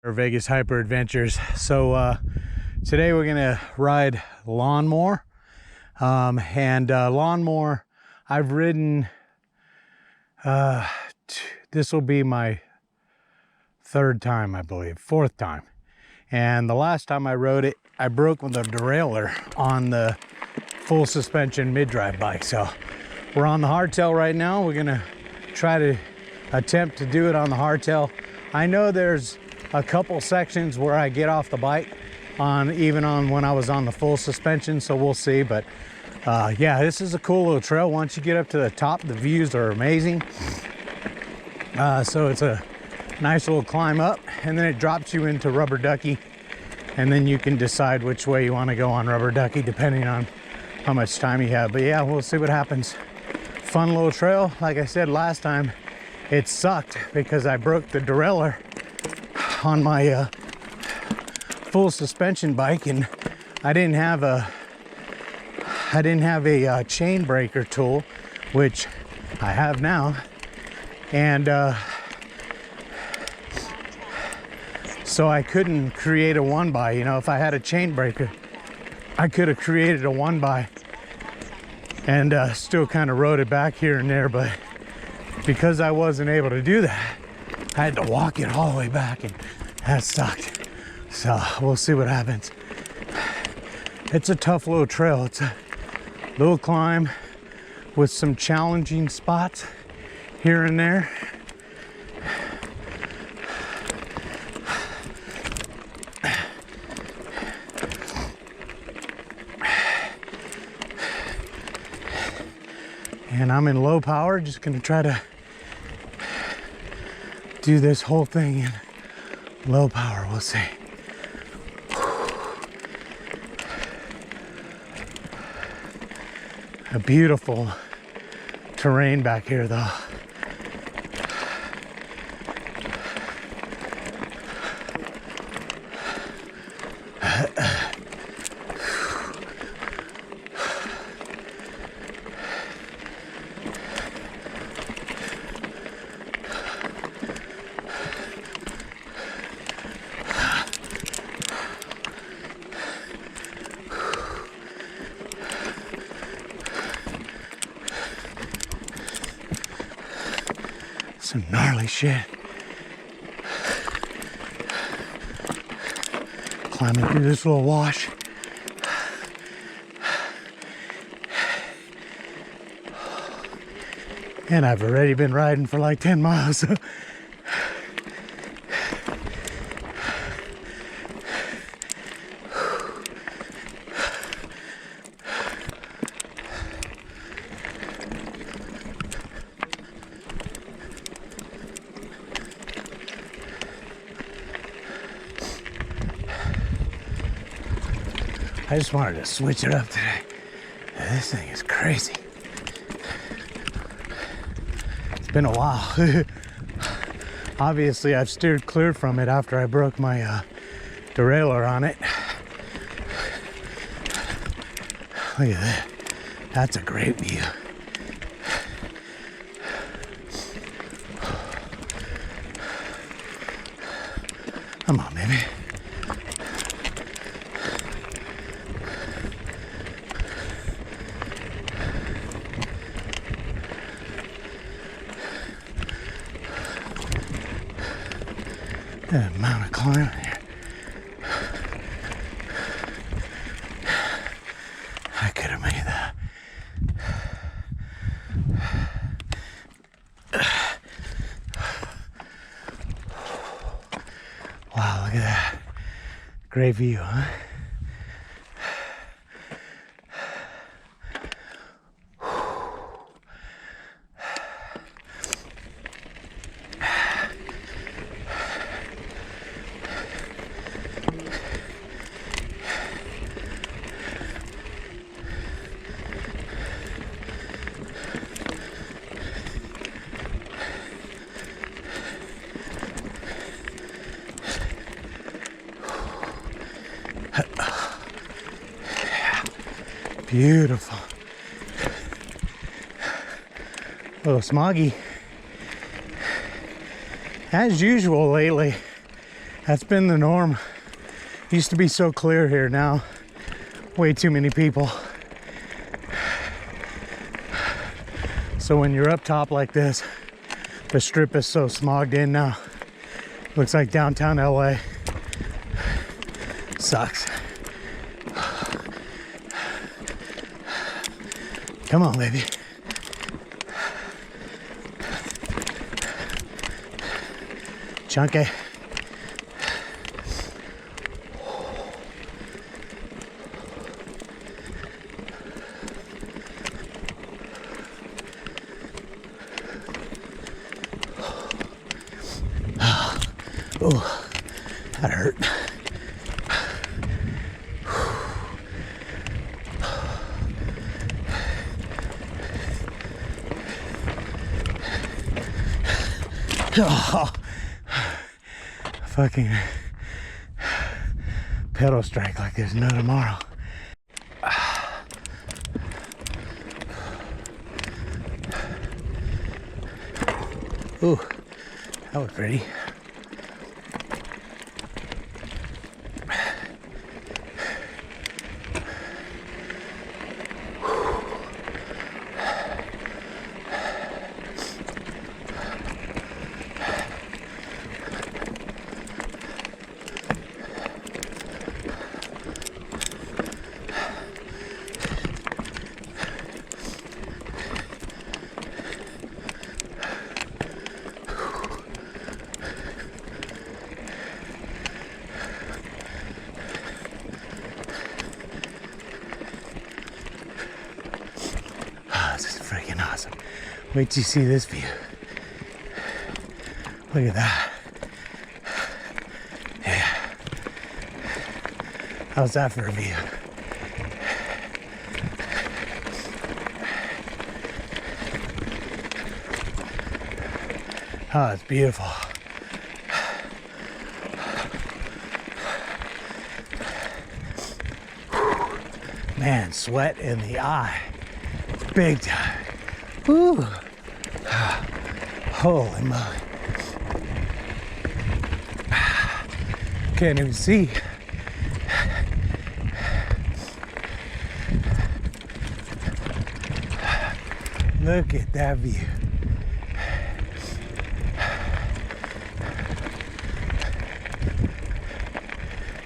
Or Vegas Hyper Adventures. So today we're gonna ride Lawnmower, Lawnmower I've ridden. This will be my third time, I believe, fourth time. And the last time I rode it, I broke with the derailleur on the full suspension mid-drive bike. So we're on the hardtail right now. We're gonna try to attempt to do it on the hardtail. I know there's a couple sections where I get off the bike even on when I was on the full suspension, so we'll see. But yeah, this is a cool little trail. Once you get up to the top, the views are amazing. So it's a nice little climb up, and then it drops you into Rubber Ducky, and then you can decide which way you want to go on Rubber Ducky depending on how much time you have. But yeah, we'll see what happens. Fun little trail. Like I said last time, it sucked because I broke the derailleur on my full suspension bike, and I didn't have a chain breaker tool, which I have now, and so I couldn't create a 1x. You know, if I had a chain breaker, I could have created a 1x and still kind of rode it back here and there, but because I wasn't able to do that, I had to walk it all the way back, and that sucked. So we'll see what happens. It's a tough little trail. It's a little climb with some challenging spots here and there. And I'm in low power, just gonna try to do this whole thing in low power. We'll see. A beautiful terrain back here though. Some gnarly shit. Climbing through this little wash. And I've already been riding for like 10 miles. I just wanted to switch it up today. This thing is crazy. It's been a while. Obviously, I've steered clear from it after I broke my derailleur on it. Look at that. That's a great view. Come on, baby. The amount of climbing here. I could have made that. Wow, look at that. Great view, huh? Beautiful. A little smoggy. As usual lately, That's been the norm. Used to be so clear here, now way too many people. So when you're up top like this, the strip is so smogged in now. Looks like downtown LA. Sucks. Come on, baby. Chunky. Oh, that hurt. Oh, fucking pedal strike like there's no tomorrow. Ooh, that was pretty. Awesome. Wait till you see this view. Look at that. Yeah. How's that for a view? Oh, it's beautiful. Man, sweat in the eye. Big time. Woo. Holy moly. Can't even see. Look at that view.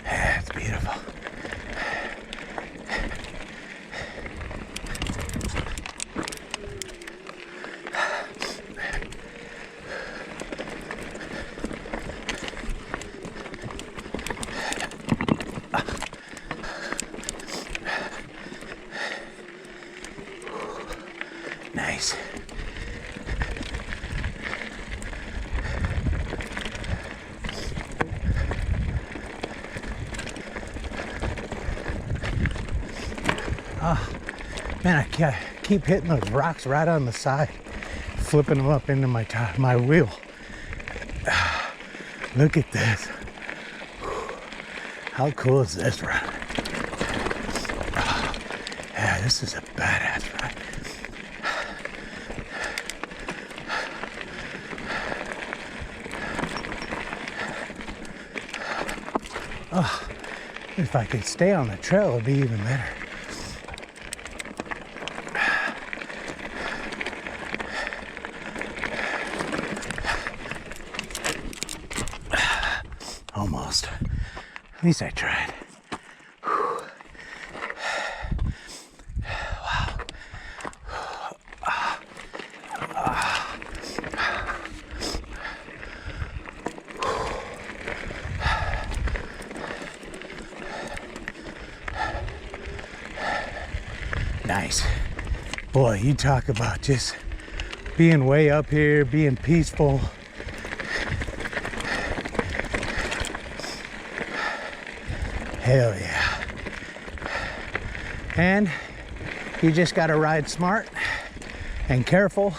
That's beautiful. Nice. Oh, man, I keep hitting those rocks right on the side, flipping them up into my wheel. Look at this. How cool is this ride? Oh, yeah, this is a badass ride. Oh, if I could stay on the trail, it'd be even better. Almost. At least I tried. Wow. Nice. Boy, you talk about just being way up here, being peaceful. Hell yeah. And you just gotta ride smart and careful,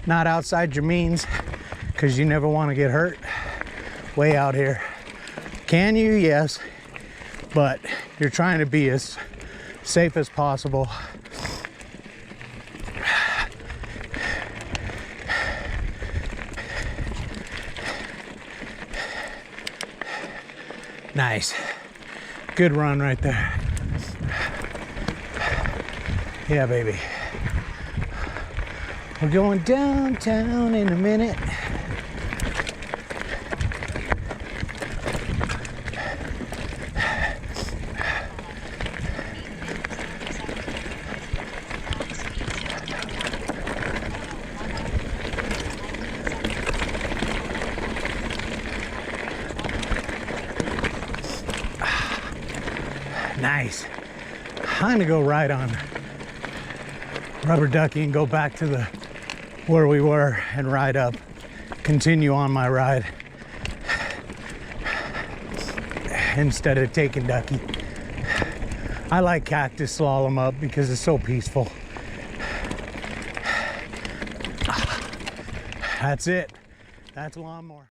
not outside your means, because you never want to get hurt way out here. Can you? Yes. But you're trying to be as safe as possible. Nice. Good run right there. Yeah, baby. We're going downtown in a minute. Nice. I'm gonna go right on Rubber Ducky and go back to the where we were and ride up, continue on my ride instead of taking Ducky. I like Cactus Slalom up because it's so peaceful. That's it. That's Lawnmower.